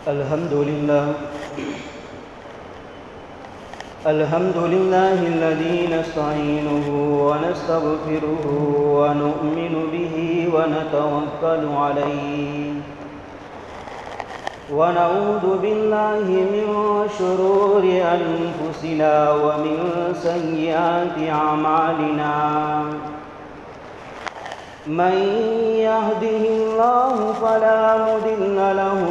الحمد لله الذي نستعينه ونستغفره ونؤمن به ونتوكل عليه ونعوذ بالله من شرور أنفسنا ومن سيئات أعمالنا من يهده الله فلا مضل له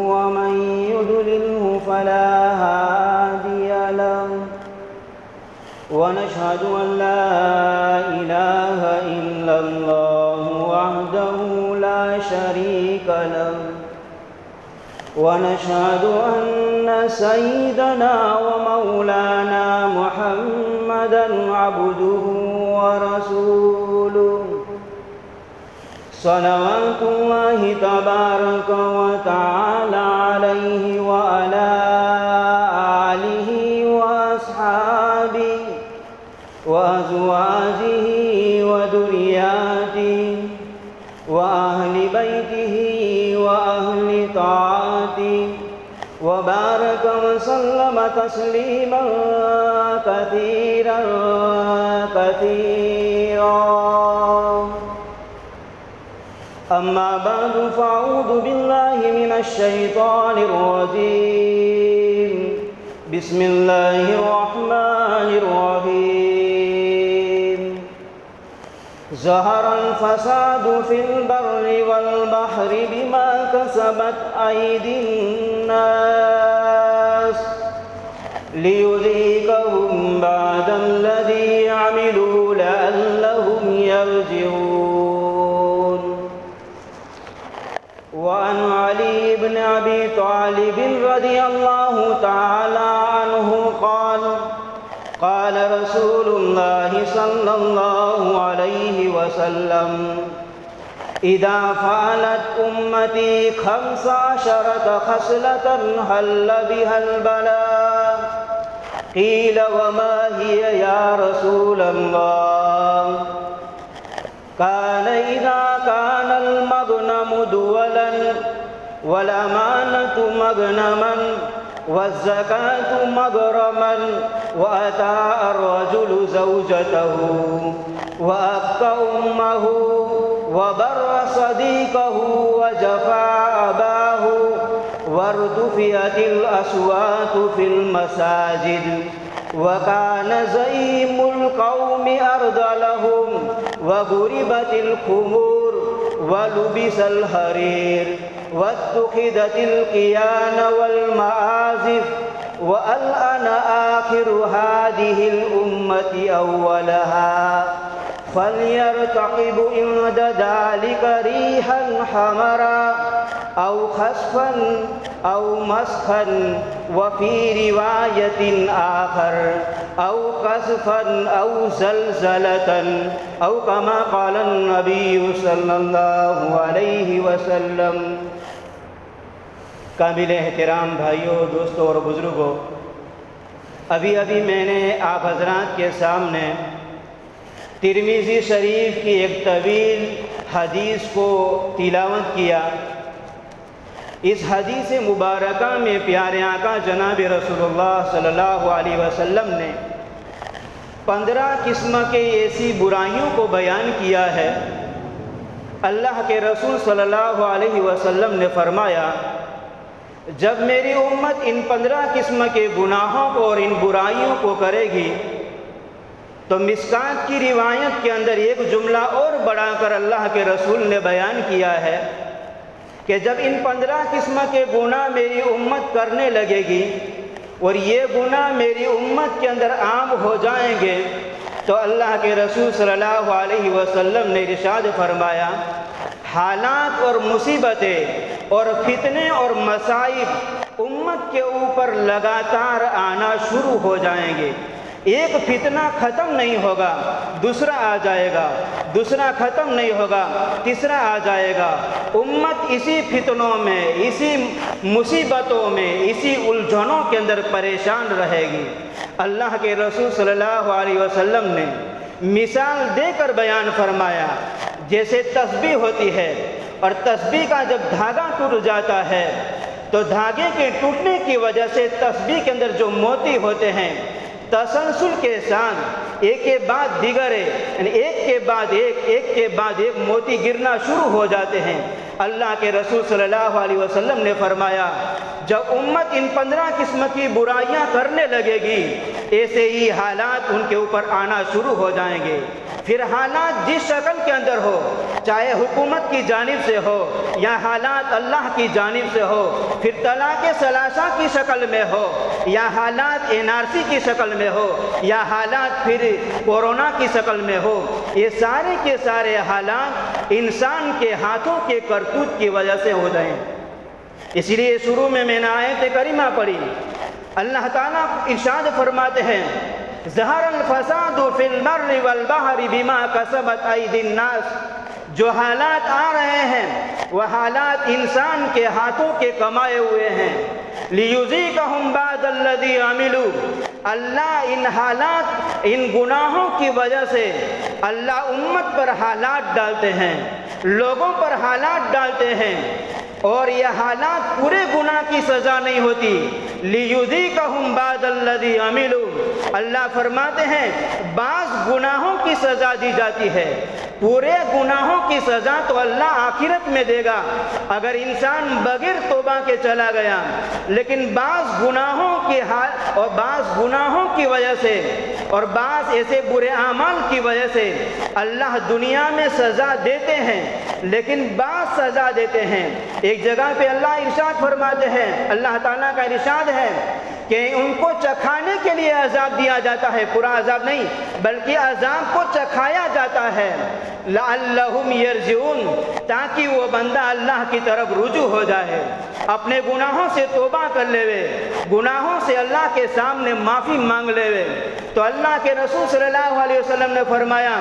ومن يضلله فلا هادي له ونشهد أن لا إله إلا الله وحده لا شريك له ونشهد أن سيدنا ومولانا محمدًا عبده ورسوله صلوات الله تبارك وتعالى عليه وعلى آله وأصحابه وأزواجه وذرياته وأهل بيته وأهل طاعته وبارك وسلم تسليما كثيرا أما بعد فأعوذ بالله من الشيطان الرجيم بسم الله الرحمن الرحيم ظهر الفساد في البر والبحر بما كسبت أيدي الناس ليذيقهم بعد الذي عملوا لعلهم يرجعون. وعن علي بن أبي طالب رضي الله تعالى عنه قال رسول الله صلى الله عليه وسلم إذا فعلت أمتي 15 خصلة حل بها البلاء قيل وما هي يا رسول الله قال إذا كان المغنم دولا والأمانة مغنما والزكاة مغرما وأطاع الرجل زوجته وأبقى أمه وبر صديقه وجفا أباه وارتفعت الأصوات في المساجد وكان زعيم القوم أرذلهم وضربت الخمور ولبس الحرير واتخذت القيان والمعازف وألأن آخر هذه الأمة أولها فليرتقب عند ذلك ريحا حمرا أو خسفا أو مسخا وفي رواية آخر أو قذفا أو زلزلة أو كما قال النبي صلی اللہ علیہ وسلم. قابل احترام بھائیوں، دوستوں اور بزرگوں، ابھی میں نے آپ حضرات کے سامنے ترمذی شریف کی ایک طویل حدیث کو تلاوت کیا. اس حدیث مبارکہ میں پیارے آقا جناب رسول اللہ صلی اللہ علیہ وسلم نے 15 قسم کے ایسی برائیوں کو بیان کیا ہے. اللہ کے رسول صلی اللہ علیہ وسلم نے فرمایا، جب میری امت ان 15 قسم کے گناہوں کو اور ان برائیوں کو کرے گی تو مشکات کی روایت کے اندر ایک جملہ اور بڑھا کر اللہ کے رسول نے بیان کیا ہے کہ جب ان 15 قسم کے گناہ میری امت کرنے لگے گی اور یہ گناہ میری امت کے اندر عام ہو جائیں گے تو اللہ کے رسول صلی اللہ علیہ وسلم نے ارشاد فرمایا، حالات اور مصیبتیں اور فتنے اور مصائب امت کے اوپر لگاتار آنا شروع ہو جائیں گے. ایک فتنہ ختم نہیں ہوگا، دوسرا آ جائے گا، دوسرا ختم نہیں ہوگا، تیسرا آ جائے گا. امت اسی فتنوں میں، اسی مصیبتوں میں، اسی الجھنوں کے اندر پریشان رہے گی. اللہ کے رسول صلی اللہ علیہ وسلم نے مثال دے کر بیان فرمایا، جیسے تسبیح ہوتی ہے اور تسبیح کا جب دھاگا ٹوٹ جاتا ہے تو دھاگے کے ٹوٹنے کی وجہ سے تسبیح کے اندر جو موتی ہوتے ہیں تسلسل کے ساتھ ایک کے بعد دیگر یعنی ایک کے بعد ایک موتی گرنا شروع ہو جاتے ہیں۔ اللہ کے رسول صلی اللہ علیہ وسلم نے فرمایا جب امت ان 15 قسم کی برائیاں کرنے لگے گی ایسے ہی حالات ان کے اوپر آنا شروع ہو جائیں گے۔ پھر حالات جس شکل کے اندر ہو، چاہے حکومت کی جانب سے ہو یا حالات اللہ کی جانب سے ہو، پھر طلاق ثلاثہ کی شکل میں ہو یا حالات NRC کی شکل میں ہو یا حالات پھر کورونا کی شکل میں ہو، یہ سارے کے سارے حالات انسان کے ہاتھوں کے کرتوت کی وجہ سے ہو جائیں۔ اس لیے شروع میں نے آیت کریمہ پڑھی، اللہ تعالیٰ ارشاد فرماتے ہیں ظہر الفساد فی البر والبحر بما کسبت ایدی الناس، جو حالات آ رہے ہیں وہ حالات انسان کے ہاتھوں کے کمائے ہوئے ہیں۔ لیذیقہم بعض الذی عملوا، اللہ ان حالات ان گناہوں کی وجہ سے اللہ امت پر حالات ڈالتے ہیں، لوگوں پر حالات ڈالتے ہیں، اور یہ حالات پورے گناہ کی سزا نہیں ہوتی۔ لیذیقہم بعض الذی عملوا، اللہ فرماتے ہیں بعض گناہوں کی سزا دی جاتی ہے، پورے گناہوں کی سزا تو اللہ آخرت میں دے گا اگر انسان بغیر توبہ کے چلا گیا، لیکن بعض گناہوں کی وجہ سے اور بعض ایسے برے اعمال کی وجہ سے اللہ دنیا میں سزا دیتے ہیں، لیکن بعض سزا دیتے ہیں۔ ایک جگہ پہ اللہ ارشاد فرماتے ہیں، اللہ تعالیٰ کا ارشاد ہے کہ ان کو چکھانے کے لیے عذاب دیا جاتا ہے، پورا عذاب نہیں بلکہ عذاب کو چکھایا جاتا ہے، لعلہم یرجعون، تاکہ وہ بندہ اللہ کی طرف رجوع ہو جائے، اپنے گناہوں سے توبہ کر لے، گناہوں سے اللہ کے سامنے معافی مانگ لے۔ تو اللہ کے رسول صلی اللہ علیہ وسلم نے فرمایا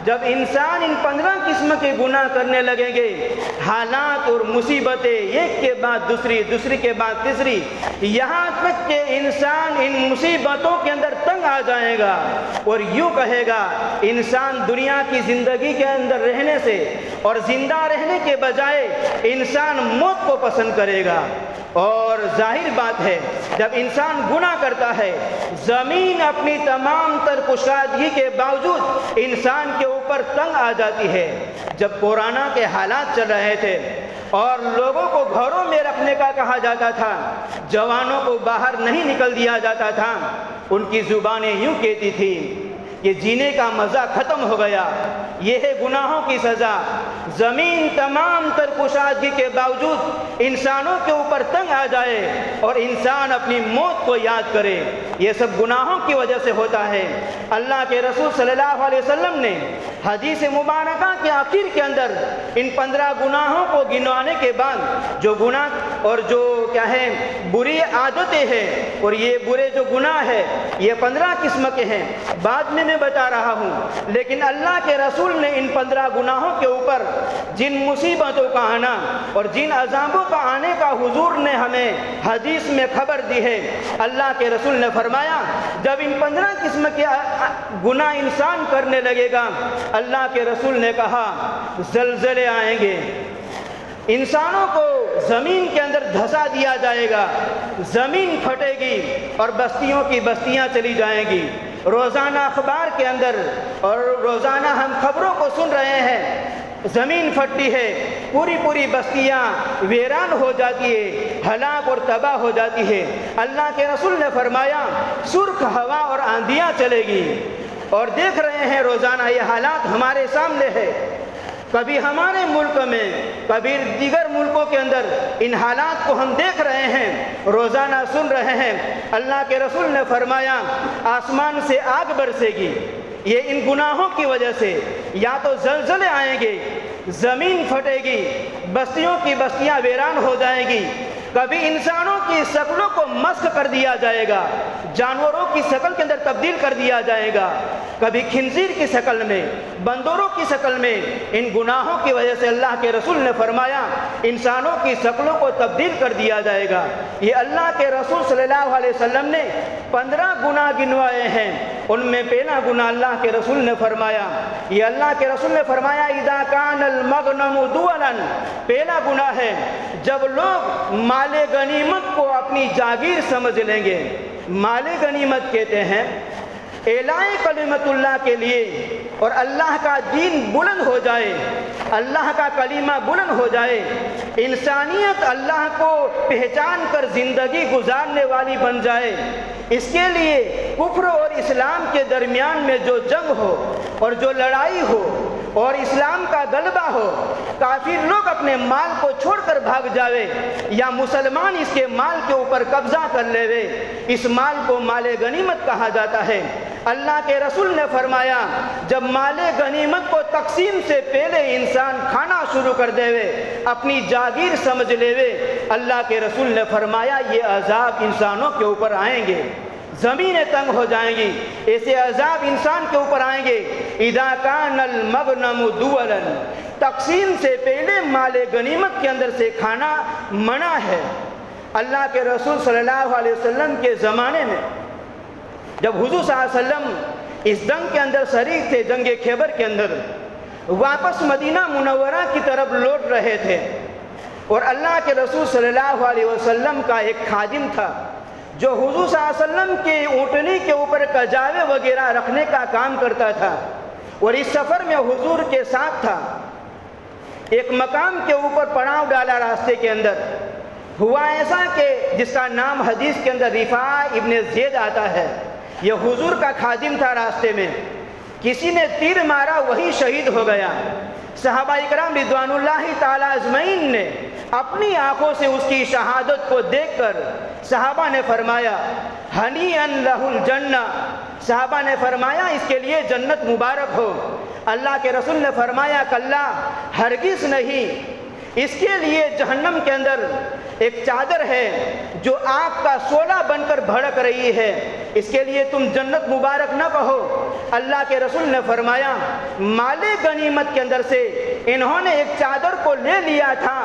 جب انسان ان 15 قسم کے گناہ کرنے لگیں گے، حالات اور مصیبتیں ایک کے بعد دوسری، دوسری کے بعد تیسری، یہاں تک کہ انسان ان مصیبتوں کے اندر تنگ آ جائے گا اور یوں کہے گا انسان دنیا کی زندگی کے اندر رہنے سے اور زندہ رہنے کے بجائے انسان موت کو پسند کرے گا۔ اور ظاہر بات ہے جب انسان گناہ کرتا ہے، زمین اپنی تمام تر کشادگی کے باوجود انسان کے اوپر تنگ آ جاتی ہے۔ جب کورونا کے حالات چل رہے تھے اور لوگوں کو گھروں میں رکھنے کا کہا جاتا تھا، جوانوں کو باہر نہیں نکل دیا جاتا تھا، ان کی زبانیں یوں کہتی تھیں کہ جینے کا مزہ ختم ہو گیا، یہ ہے گناہوں کی سزا۔ زمین تمام تر کشادگی کے باوجود انسانوں کے اوپر تنگ آ جائے اور انسان اپنی موت کو یاد کرے، یہ سب گناہوں کی وجہ سے ہوتا ہے۔ اللہ کے رسول صلی اللہ علیہ وسلم نے حدیث مبارکہ کے آخر کے اندر ان 15 گناہوں کو گنوانے کے بعد جو گناہ اور جو کیا ہے بری عادتیں ہیں اور یہ برے جو گناہ ہے یہ 15 قسم کے ہیں، بعد میں بتا رہا ہوں، لیکن اللہ کے رسول نے ان 15 گناہوں کے اوپر جن مصیبتوں کا آنا اور جن عذابوں کا آنے کا حضور نے ہمیں حدیث میں خبر دی ہے۔ اللہ کے رسول نے فرمایا جب ان 15 قسم کے گناہ انسان کرنے لگے گا، اللہ کے رسول نے کہا زلزلے آئیں گے، انسانوں کو زمین کے اندر دھسا دیا جائے گا، زمین پھٹے گی اور بستیوں کی بستیاں چلی جائیں گی۔ روزانہ اخبار کے اندر اور روزانہ ہم خبروں کو سن رہے ہیں، زمین پھٹتی ہے، پوری پوری بستیاں ویران ہو جاتی ہے، ہلاک اور تباہ ہو جاتی ہے۔ اللہ کے رسول نے فرمایا سرخ ہوا اور آندھیاں چلے گی، اور دیکھ رہے ہیں روزانہ یہ حالات ہمارے سامنے ہے، کبھی ہمارے ملک میں کبھی دیگر ملکوں کے اندر ان حالات کو ہم دیکھ رہے ہیں، روزانہ سن رہے ہیں۔ اللہ کے رسول نے فرمایا آسمان سے آگ برسے گی، یہ ان گناہوں کی وجہ سے یا تو زلزلے آئیں گے، زمین پھٹے گی، بستیوں کی بستیاں ویران ہو جائیں گی، کبھی انسانوں کی شکلوں کو مسخ کر دیا جائے گا، جانوروں کی شکل کے اندر تبدیل کر دیا جائے گا، کبھی خنزیر کی شکل میں، بندروں کی شکل میں۔ ان گناہوں کی وجہ سے اللہ کے رسول نے فرمایا انسانوں کی شکلوں کو تبدیل کر دیا جائے گا۔ یہ اللہ کے رسول صلی اللہ علیہ وسلم نے 15 گناہ گنوائے ہیں، ان میں پہلا گناہ اللہ کے رسول نے فرمایا، یہ اللہ کے رسول نے فرمایا اذا کان المغنم دولا، پہلا گناہ ہے جب لوگ مال غنیمت کو اپنی جاگیر سمجھ لیں گے۔ مال غنیمت کہتے ہیں اعلاء کلمت اللہ کے لیے، اور اللہ کا دین بلند ہو جائے، اللہ کا کلمہ بلند ہو جائے، انسانیت اللہ کو پہچان کر زندگی گزارنے والی بن جائے، اس کے لیے کفر اور اسلام کے درمیان میں جو جنگ ہو اور جو لڑائی ہو اور اسلام کا غلبہ ہو، کافر لوگ اپنے مال کو چھوڑ کر بھاگ جاوے یا مسلمان اس کے مال کے اوپر قبضہ کر لے، اس مال کو مال غنیمت کہا جاتا ہے۔ اللہ کے رسول نے فرمایا جب مال غنیمت کو تقسیم سے پہلے انسان کھانا شروع کر دے اپنی جاگیر سمجھ لے، اللہ کے رسول نے فرمایا یہ عذاب انسانوں کے اوپر آئیں گے، زمینیں تنگ ہو جائیں گی، ایسے عذاب انسان کے اوپر آئیں گے۔ اذا کان المغنم دولا، تقسیم سے پہلے مال غنیمت کے اندر سے کھانا منع ہے۔ اللہ کے رسول صلی اللہ علیہ وسلم کے زمانے میں جب حضور صلی اللہ علیہ وسلم اس جنگ کے اندر شریک تھے، جنگ خیبر کے اندر، واپس مدینہ منورہ کی طرف لوٹ رہے تھے، اور اللہ کے رسول صلی اللہ علیہ وسلم کا ایک خادم تھا جو حضور صلی اللہ علیہ وسلم کے اونٹنی کے اوپر کجاوے وغیرہ رکھنے کا کام کرتا تھا، اور اس سفر میں حضور کے ساتھ تھا۔ ایک مقام کے اوپر پڑاؤ ڈالا، راستے کے اندر ہوا ایسا کہ جس کا نام حدیث کے اندر رفاع ابن زید آتا ہے، یہ حضور کا خادم تھا۔ راستے میں کسی نے تیر مارا، وہی شہید ہو گیا۔ صحابہ اکرام رضوان اللہ تعالی اجمعین نے اپنی آنکھوں سے اس کی شہادت کو دیکھ کر صحابہ نے فرمایا ہنیئا لہ الجنہ، صحابہ نے فرمایا اس کے لیے جنت مبارک ہو۔ اللہ کے رسول نے فرمایا کلا، ہرگز نہیں، اس کے لیے جہنم کے اندر ایک چادر ہے جو آگ کا شعلہ بن کر بھڑک رہی ہے، اس کے لیے تم جنت مبارک نہ کہو۔ اللہ کے رسول نے فرمایا مال غنیمت کے اندر سے انہوں نے ایک چادر کو لے لیا تھا،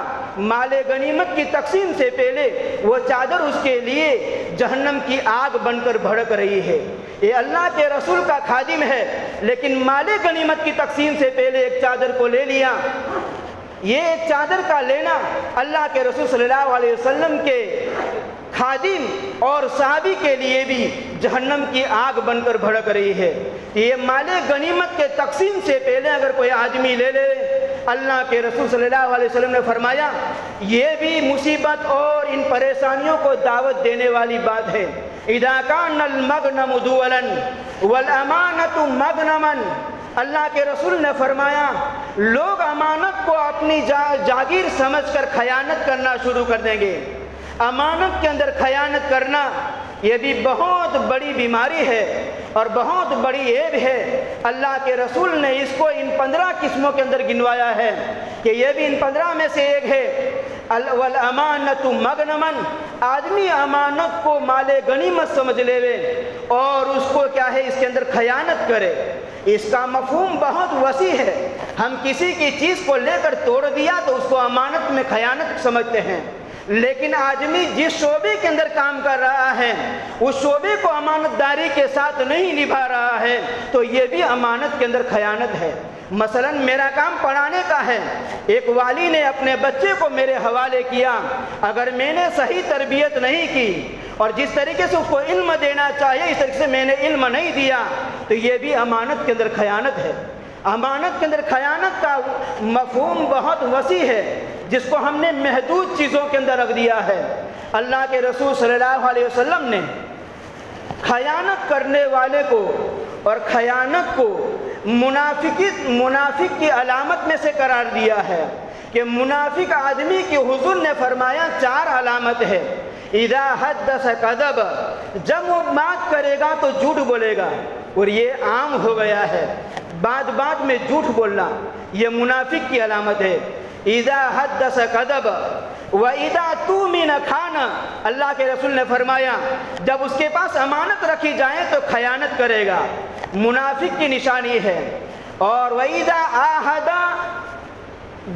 مال غنیمت کی تقسیم سے پہلے وہ چادر اس کے لیے جہنم کی آگ بن کر بھڑک رہی ہے۔ یہ اللہ کے رسول کا خادم ہے، لیکن مال غنیمت کی تقسیم سے پہلے ایک چادر کو لے لیا۔ یہ ایک چادر کا لینا اللہ کے رسول صلی اللہ علیہ وسلم کے خادم اور صحابی کے لیے بھی جہنم کی آگ بن کر بھڑک رہی ہے۔ یہ مال غنیمت کے تقسیم سے پہلے اگر کوئی آدمی لے لے، اللہ کے رسول صلی اللہ علیہ وسلم نے فرمایا یہ بھی مصیبت اور ان پریشانیوں کو دعوت دینے والی بات ہے۔ اذا کان المغنم دولا والامانۃ مغنما، اللہ کے رسول نے فرمایا لوگ امانت کو اپنی جاگیر سمجھ کر خیانت کرنا شروع کر دیں گے۔ امانت کے اندر خیانت کرنا یہ بھی بہت بڑی بیماری ہے اور بہت بڑی عیب ہے۔ اللہ کے رسول نے اس کو ان 15 قسموں کے اندر گنوایا ہے کہ یہ بھی ان 15 میں سے ایک ہے۔ والامانۃ مغنما، آدمی امانت کو مال غنیمت سمجھ لے اور اس کو کیا ہے، اس کے اندر خیانت کرے۔ اس کا مفہوم بہت وسیع ہے۔ ہم کسی کی چیز کو لے کر توڑ دیا تو اس کو امانت میں خیانت سمجھتے ہیں، لیکن آدمی جس شعبے کے اندر کام کر رہا ہے اس شعبے کو امانت داری کے ساتھ نہیں نبھا رہا ہے تو یہ بھی امانت کے اندر خیانت ہے۔ مثلا میرا کام پڑھانے کا ہے، ایک والی نے اپنے بچے کو میرے حوالے کیا، اگر میں نے صحیح تربیت نہیں کی اور جس طریقے سے اس کو علم دینا چاہیے اس طریقے سے میں نے علم نہیں دیا تو یہ بھی امانت کے اندر خیانت ہے۔ امانت کے اندر خیانت کا مفہوم بہت وسیع ہے جس کو ہم نے محدود چیزوں کے اندر رکھ دیا ہے۔ اللہ کے رسول صلی اللہ علیہ وسلم نے خیانت کرنے والے کو اور خیانت کو منافق کی علامت میں سے قرار دیا ہے کہ منافق آدمی کی حضور نے فرمایا 4 علامت ہے۔ اذا حدث کذب، جب وہ بات کرے گا تو جھوٹ بولے گا، اور یہ عام ہو گیا ہے، بات بات میں جھوٹ بولنا، یہ منافق کی علامت ہے۔ اذا حدث کذب واذا اؤتمن خان، اللہ کے رسول نے فرمایا جب اس کے پاس امانت رکھی جائے تو خیانت کرے گا، منافق کی نشانی ہے۔ اور واذا عاہد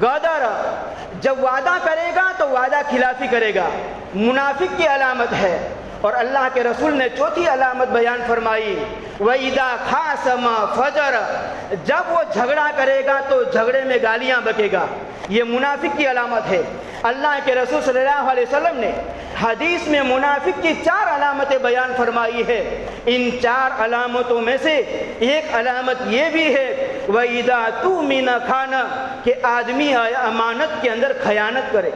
غدر، جب وعدہ کرے گا تو وعدہ خلافی کرے گا، منافق کی علامت ہے۔ اور اللہ کے رسول نے چوتھی علامت بیان فرمائی، وَإِذَا خَاصَمَ فَجَرَ، جب وہ جھگڑا کرے گا تو جھگڑے میں گالیاں بکے گا۔ یہ منافق کی علامت ہے۔ اللہ کے رسول صلی اللہ علیہ وسلم نے حدیث میں منافق کی 4 علامتیں بیان فرمائی ہے۔ ان 4 علامتوں میں سے ایک علامت یہ بھی ہے، وَإِذَا تُؤْمِنَ خَانَ، کہ آدمی امانت کے اندر خیانت کرے۔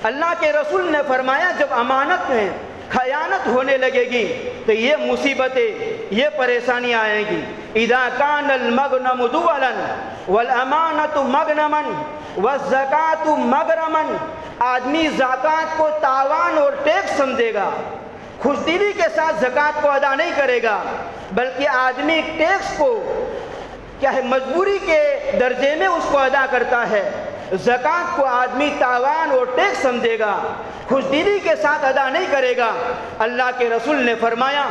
اللہ کے رسول نے فرمایا جب امانت میں خیانت ہونے لگے گی تو یہ مصیبتیں، یہ پریشانیاں آئیں گی۔ اذا كان المغنم دولا والامانة مغنما والزکاة مغرما، آدمی زکوٰۃ کو تاوان اور ٹیکس سمجھے گا، خوش دلی کے ساتھ زکوٰۃ کو ادا نہیں کرے گا، بلکہ آدمی ٹیکس کو کیا ہے مجبوری کے درجے میں اس کو ادا کرتا ہے۔ زکوٰۃ کو آدمی تاوان اور ٹیکس سمجھے گا، خوش دلی کے ساتھ ادا نہیں کرے گا۔ اللہ کے رسول نے فرمایا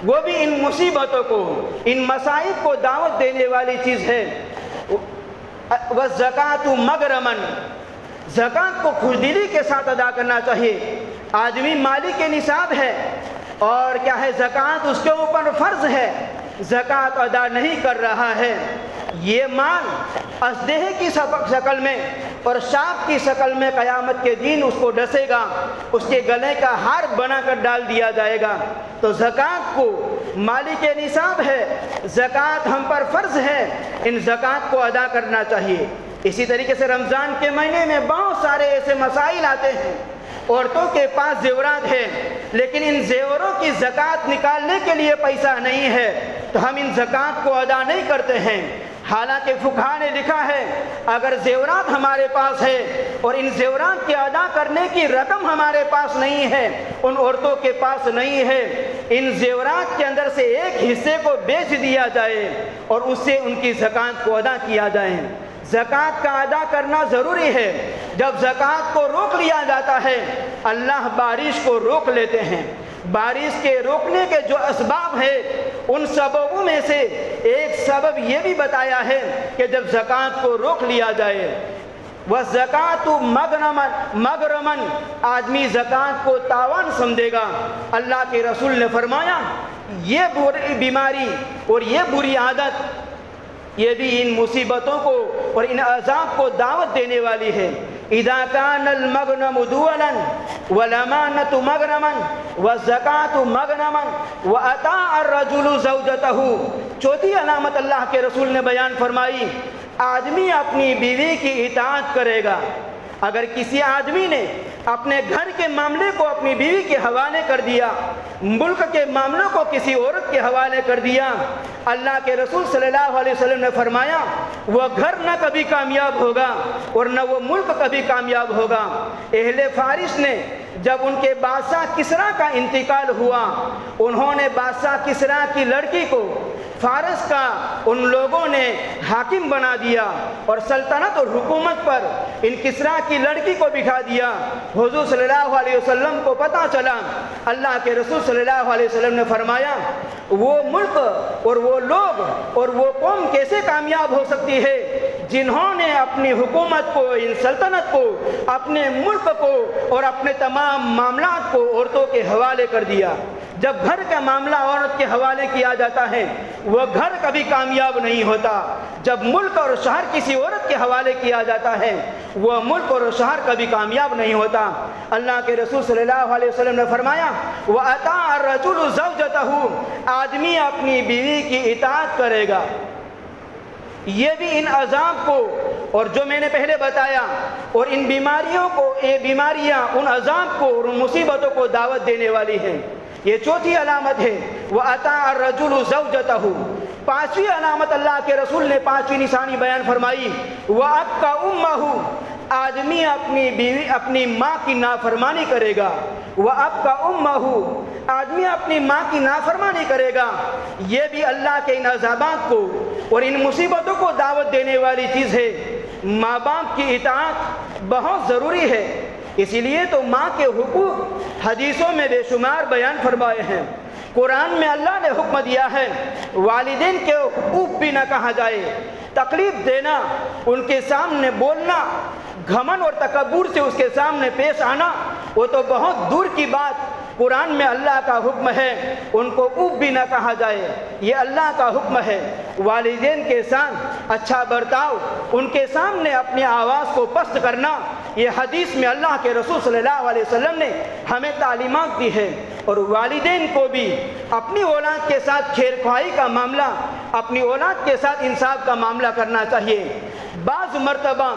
وہ بھی ان مصیبتوں کو، ان مصائب کو دعوت دینے والی چیز ہے۔ وَالزَّكَاةُ مَغْرَمًا، زکوٰۃ کو خوش دلی کے ساتھ ادا کرنا چاہیے۔ آدمی مالک نصاب ہے اور کیا ہے زکوٰۃ اس کے اوپر فرض ہے، زکوٰۃ ادا نہیں کر رہا ہے، یہ مال اسدحے کی شکل میں اور شاپ کی شکل میں قیامت کے دن اس کو ڈسے گا، اس کے گلے کا ہار بنا کر ڈال دیا جائے گا۔ تو زکوٰۃ کو مالک نصاب ہے، زکوٰۃ ہم پر فرض ہے، ان زکوٰۃ کو ادا کرنا چاہیے۔ اسی طریقے سے رمضان کے مہینے میں بہت سارے ایسے مسائل آتے ہیں، عورتوں کے پاس زیورات ہیں لیکن ان زیوروں کی زکوٰۃ نکالنے کے لیے پیسہ نہیں ہے، تو ہم ان زکوٰۃ کو ادا نہیں کرتے ہیں۔ حالانکہ فقہا نے لکھا ہے اگر زیورات ہمارے پاس ہے اور ان زیورات کے ادا کرنے کی رقم ہمارے پاس نہیں ہے، ان عورتوں کے پاس نہیں ہے، ان زیورات کے اندر سے ایک حصے کو بیچ دیا جائے اور اس سے ان کی زکوٰۃ کو ادا کیا جائے۔ زکوٰۃ کا ادا کرنا ضروری ہے۔ جب زکوٰۃ کو روک لیا جاتا ہے اللہ بارش کو روک لیتے ہیں۔ بارش کے روکنے کے جو اسباب ہیں ان سببوں میں سے ایک سبب یہ بھی بتایا ہے کہ جب زکوٰۃ کو روک لیا جائے، وَالزَّكَاةُ مَغْرَمًا، آدمی زکوٰۃ کو تاوان سمجھے گا۔ اللہ کے رسول نے فرمایا یہ بری بیماری اور یہ بری عادت یہ بھی ان مصیبتوں کو اور ان عذاب کو دعوت دینے والی ہے۔ اذا كان المغنم دولا والامانة مغرما والزکاة مغرما واطاع الرجل زوجته، چوتھی علامت اللہ کے رسول نے بیان فرمائی، آدمی اپنی بیوی کی اطاعت کرے گا۔ اگر کسی آدمی نے اپنے گھر کے معاملے کو اپنی بیوی کے حوالے کر دیا، ملک کے معاملوں کو کسی عورت کے حوالے کر دیا، اللہ کے رسول صلی اللہ علیہ وسلم نے فرمایا وہ گھر نہ کبھی کامیاب ہوگا اور نہ وہ ملک کبھی کامیاب ہوگا۔ اہل فارس نے جب ان کے بادشاہ کسریٰ کا انتقال ہوا، انہوں نے بادشاہ کسریٰ کی لڑکی کو فارس کا ان لوگوں نے حاکم بنا دیا اور سلطنت اور حکومت پر ان کسریٰ کی لڑکی کو بٹھا دیا۔ حضور صلی اللہ علیہ وسلم کو پتہ چلا، اللہ کے رسول صلی اللہ علیہ وسلم نے فرمایا وہ ملک اور وہ لوگ اور وہ قوم کیسے کامیاب ہو سکتی ہے جنہوں نے اپنی حکومت کو، ان سلطنت کو، اپنے ملک کو اور اپنے تمام معاملات کو عورتوں کے حوالے کر دیا۔ جب گھر کا معاملہ عورت کے حوالے کیا جاتا ہے وہ گھر کبھی کامیاب نہیں ہوتا۔ جب ملک اور شہر کسی عورت کے حوالے کیا جاتا ہے وہ ملک اور شہر کبھی کامیاب نہیں ہوتا۔ اللہ کے رسول صلی اللہ علیہ وسلم نے فرمایا وَأَطَاعَ الرَّجُلُ زَوْجَتَهُ، آدمی اپنی بیوی کی اطاعت کرے گا۔ یہ بھی ان عذاب کو اور جو میں نے پہلے بتایا اور ان بیماریوں کو، یہ بیماریاں ان عذاب کو اور ان مصیبتوں کو دعوت دینے والی ہیں۔ یہ چوتھی علامت ہے وَأَطَاعَ الرَّجُلُ زَوْجَتَهُ۔ پانچویں علامت اللہ کے رسول نے پانچویں نشانی بیان فرمائی وَأَبْقَى أُمَّهُ، آدمی اپنی بیوی اپنی ماں کی نافرمانی کرے گا۔ وَأَبْقَى أُمَّهُ، آدمی اپنی ماں کی نافرمانی کرے گا۔ یہ بھی اللہ کے ان عذابات کو اور ان مصیبتوں کو دعوت دینے والی چیز ہے۔ ماں باپ کی اطاعت بہت ضروری ہے، اسی لیے تو ماں کے حقوق حدیثوں میں بے شمار بیان فرمائے ہیں۔ قرآن میں اللہ نے حکم دیا ہے والدین کے حقوق بھی نہ کہا جائے، تکلیف دینا، ان کے سامنے بولنا، گھمن اور تکبر سے اس کے سامنے پیش آنا، وہ تو بہت دور کی بات، قرآن میں اللہ کا حکم ہے ان کو اوف بھی نہ کہا جائے، یہ اللہ کا حکم ہے۔ والدین کے ساتھ اچھا برتاؤ، ان کے سامنے اپنی آواز کو پست کرنا، یہ حدیث میں اللہ کے رسول صلی اللہ علیہ وسلم نے ہمیں تعلیمات دی ہے۔ اور والدین کو بھی اپنی اولاد کے ساتھ خیر خواہی کا معاملہ، اپنی اولاد کے ساتھ انصاف کا معاملہ کرنا چاہیے۔ بعض مرتبہ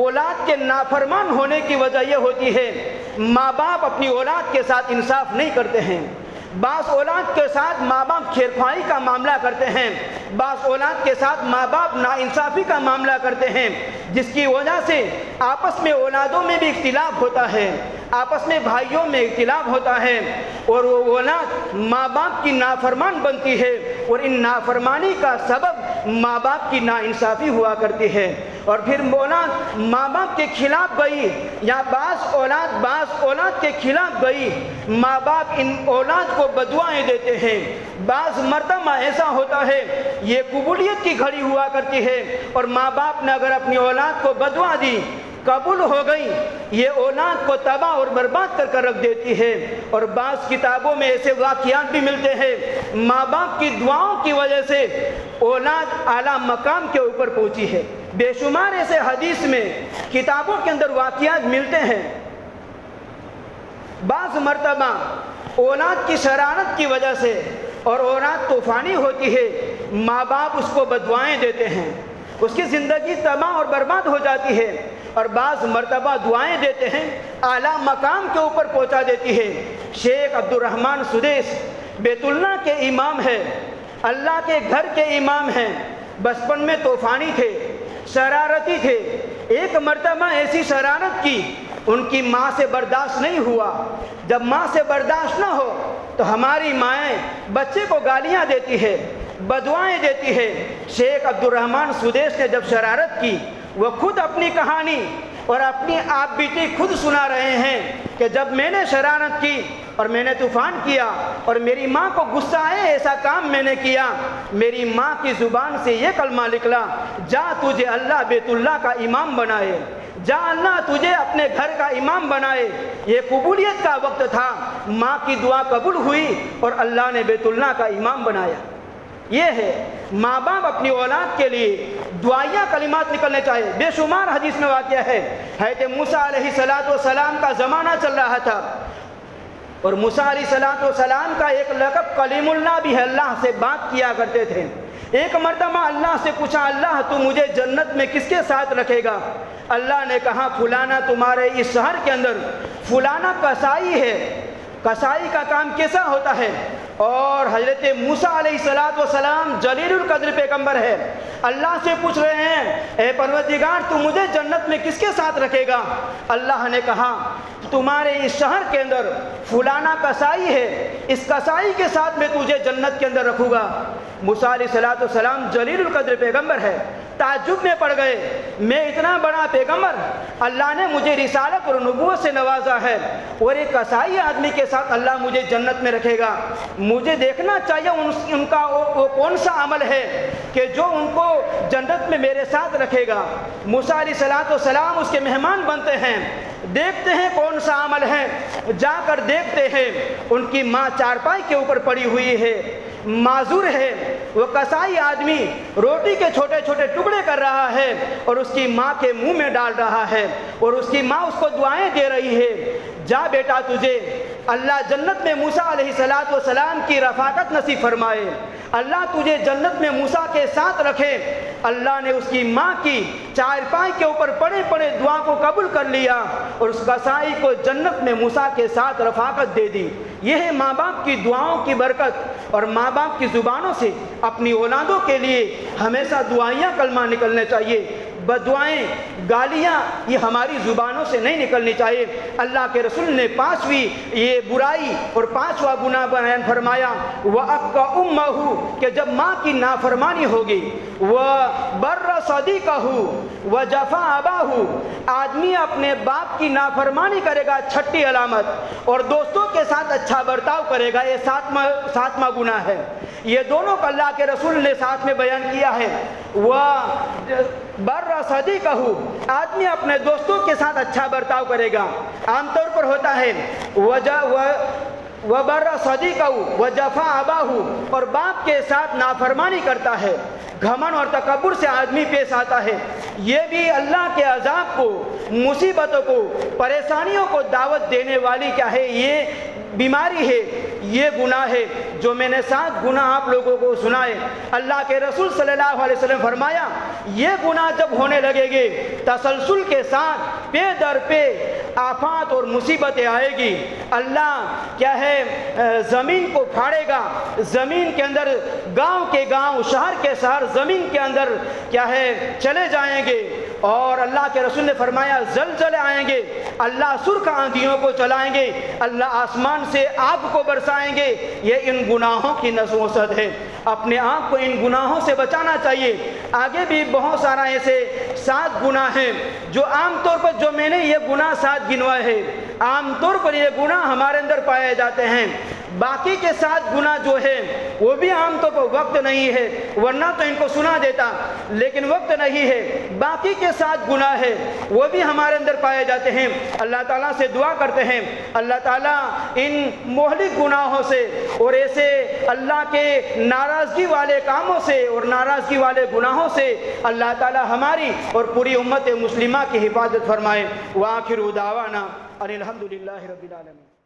اولاد کے نافرمان ہونے کی وجہ یہ ہوتی ہے ماں باپ اپنی اولاد کے ساتھ انصاف نہیں کرتے ہیں، بعض اولاد کے ساتھ ماں باپ خیر خواہی کا معاملہ کرتے ہیں، بعض اولاد کے ساتھ ماں باپ ناانصافی کا معاملہ کرتے ہیں، جس کی وجہ سے آپس میں اولادوں میں بھی اختلاف ہوتا ہے، آپس میں بھائیوں میں اختلاف ہوتا ہے، اور وہ اولاد ماں باپ کی نافرمان بنتی ہے، اور ان نافرمانی کا سبب ماں باپ کی ناانصافی ہوا کرتی ہے۔ اور پھر اولاد ماں باپ کے خلاف گئی یا بعض اولاد کے خلاف گئی، ماں باپ ان اولاد کو بددعائیں دیتے ہیں۔ بعض مرتبہ ایسا ہوتا ہے یہ قبولیت کی گھڑی ہوا کرتی ہے، اور ماں باپ نے اگر اپنی اولاد کو بددعا دی، قبول ہو گئی، یہ اولاد کو تباہ اور برباد کر رکھ دیتی ہے۔ اور بعض کتابوں میں ایسے واقعات بھی ملتے ہیں ماں باپ کی دعاؤں کی وجہ سے اولاد اعلیٰ مقام کے اوپر پہنچی ہے۔ بے شمار ایسے حدیث میں کتابوں کے اندر واقعات ملتے ہیں۔ بعض مرتبہ اولاد کی شرارت کی وجہ سے اور اولاد طوفانی ہوتی ہے، ماں باپ اس کو بددعائیں دیتے ہیں، اس کی زندگی تباہ اور برباد ہو جاتی ہے، اور بعض مرتبہ دعائیں دیتے ہیں اعلیٰ مقام کے اوپر پہنچا دیتی ہے۔ شیخ عبد الرحمن سدیس بیت اللہ کے امام ہیں، اللہ کے گھر کے امام ہیں، بچپن میں طوفانی تھے، شرارتی تھے۔ ایک مرتبہ ایسی شرارت کی ان کی ماں سے برداشت نہیں ہوا۔ جب ماں سے برداشت نہ ہو تو ہماری مائیں بچے کو گالیاں دیتی ہے، بددعائیں دیتی ہے۔ شیخ عبد الرحمن سدیس نے جب شرارت کی، وہ خود اپنی کہانی اور اپنی آپ بیتی خود سنا رہے ہیں کہ جب میں نے شرارت کی اور میں نے طوفان کیا اور میری ماں کو غصہ آئے، ایسا کام میں نے کیا، میری ماں کی زبان سے یہ کلمہ نکلا، جا تجھے اللہ بیت اللہ کا امام بنائے، جا اللہ تجھے اپنے گھر کا امام بنائے۔ یہ قبولیت کا وقت تھا، ماں کی دعا قبول ہوئی اور اللہ نے بیت اللہ کا امام بنایا۔ یہ ہے ماں باپ اپنی اولاد کے لیے دعائیہ کلمات نکلنے چاہیے۔ بے شمار حدیث میں واقعہ ہے، حضرت موسیٰ علیہ السلام کا زمانہ چل رہا تھا، اور موسیٰ علیہ السلام کا ایک لقب کلیم اللہ بھی ہے، اللہ سے بات کیا کرتے تھے۔ ایک مرتبہ اللہ سے پوچھا، اللہ تو مجھے جنت میں کس کے ساتھ رکھے گا؟ اللہ نے کہا، فلانا تمہارے اس شہر کے اندر فلانا کسائی ہے۔ کسائی کا کام کیسا ہوتا ہے؟ اور حضرت موسیٰ علیہ السلام جلیل القدر پیغمبر ہے، اللہ سے پوچھ رہے ہیں، اے پروردگار تو مجھے جنت میں کس کے ساتھ رکھے گا؟ اللہ نے کہا، تمہارے اس شہر کے اندر فلانا کسائی ہے، اس کسائی کے ساتھ میں تجھے جنت کے اندر رکھوں گا۔ موسیٰ علیہ السلام جلیل القدر پیغمبر ہے، تعجب میں پڑ گئے، میں اتنا بڑا پیغمبر، اللہ نے مجھے رسالت اور نبوت سے نوازا ہے، اور ایک کسائی آدمی کے ساتھ اللہ مجھے جنت میں رکھے گا؟ مجھے دیکھنا چاہیے ان کا وہ کون سا عمل ہے کہ جو ان کو جنت میں میرے ساتھ رکھے گا۔ موسیٰ علیہ السلام اس کے مہمان بنتے ہیں، دیکھتے ہیں کون سا عمل ہے، جا کر دیکھتے ہیں ان کی ماں چارپائی کے اوپر پڑی ہوئی ہے، معذور ہے۔ وہ کسائی آدمی روٹی کے چھوٹے چھوٹے ٹکڑے کر رہا ہے اور اس کی ماں کے منہ میں ڈال رہا ہے، اور اس کی ماں اس کو دعائیں دے رہی ہے، جا بیٹا تجھے اللہ جنت میں موسیٰ علیہ السلام کی رفاقت نصیب فرمائے، اللہ تجھے جنت میں موسیٰ کے ساتھ رکھے۔ اللہ نے اس کی ماں کی چارپائی کے اوپر پڑے پڑے دعا کو قبول کر لیا اور اس کسائی کو جنت میں موسیٰ کے ساتھ رفاقت دے دی۔ یہ ہے ماں باپ کی دعاؤں کی برکت، اور ماں باپ کی زبانوں سے اپنی اولادوں کے لیے ہمیشہ دعائیہ کلمہ نکلنے چاہیے۔ بددعائیں، گالیاں یہ ہماری زبانوں سے نہیں نکلنی چاہیے۔ اللہ کے رسول نے 5ویں یہ برائی اور 5واں گناہ بیان فرمایا، وَأَقَّ أُمَّهُ، کہ جب ماں کی نافرمانی ہوگی، وَبَرَّ صَدِيقَهُ وَجَفَا أَبَاهُ، آدمی اپنے باپ کی نافرمانی کرے گا، چھٹی علامت، اور دوستوں کے ساتھ اچھا برتاؤ کرے گا، یہ 7واں گناہ ہے۔ یہ دونوں کو اللہ کے رسول نے ساتھ میں بیان کیا ہے۔ بر صدیقہ، آدمی اپنے دوستوں کے ساتھ اچھا برتاؤ کرے گا۔ عام طور پر ہوتا ہے وبر صدیقہ وجفا اباہ، اور باپ کے ساتھ نافرمانی کرتا ہے، گھمنڈ اور تکبر سے آدمی پیش آتا ہے۔ یہ بھی اللہ کے عذاب کو، مصیبتوں کو، پریشانیوں کو دعوت دینے والی کیا ہے، یہ بیماری ہے، یہ گناہ ہے جو میں نے 7 گناہ آپ لوگوں کو سنائے۔ اللہ کے رسول صلی اللہ علیہ وسلم فرمایا یہ گناہ جب ہونے لگے گے تسلسل کے ساتھ پے در پہ آفات اور مصیبتیں آئے گی، اللہ کیا ہے زمین کو پھاڑے گا، زمین کے اندر گاؤں کے گاؤں، شہر کے شہر زمین کے اندر کیا ہے چلے جائیں گے، اور اللہ کے رسول نے فرمایا زلزلے آئیں گے، اللہ سرخ آندھیوں کو چلائیں گے، اللہ آسمان سے آگ کو برسائیں گے۔ یہ ان گناہوں کی نسوست ہے، اپنے آپ کو ان گناہوں سے بچانا چاہیے۔ آگے بھی بہت سارا ایسے 7 گناہ ہیں جو عام طور پر، جو میں نے یہ گناہ 7 گنوائے ہیں، عام طور پر یہ گناہ ہمارے اندر پائے جاتے ہیں۔ باقی کے 7 گناہ جو ہیں وہ بھی عام طور پر وقت نہیں ہے، ورنہ تو ان کو سنا دیتا، لیکن وقت نہیں ہے۔ باقی کے 7 گناہ ہیں وہ بھی ہمارے اندر پائے جاتے ہیں۔ اللہ تعالیٰ سے دعا کرتے ہیں اللہ تعالیٰ ان مہلک گناہوں سے اور ایسے اللہ کے ناراضگی والے کاموں سے اور ناراضگی والے گناہوں سے اللہ تعالیٰ ہماری اور پوری امت مسلمہ کی حفاظت فرمائے۔ وآخر دعوانا ان الحمد للہ رب العالمین۔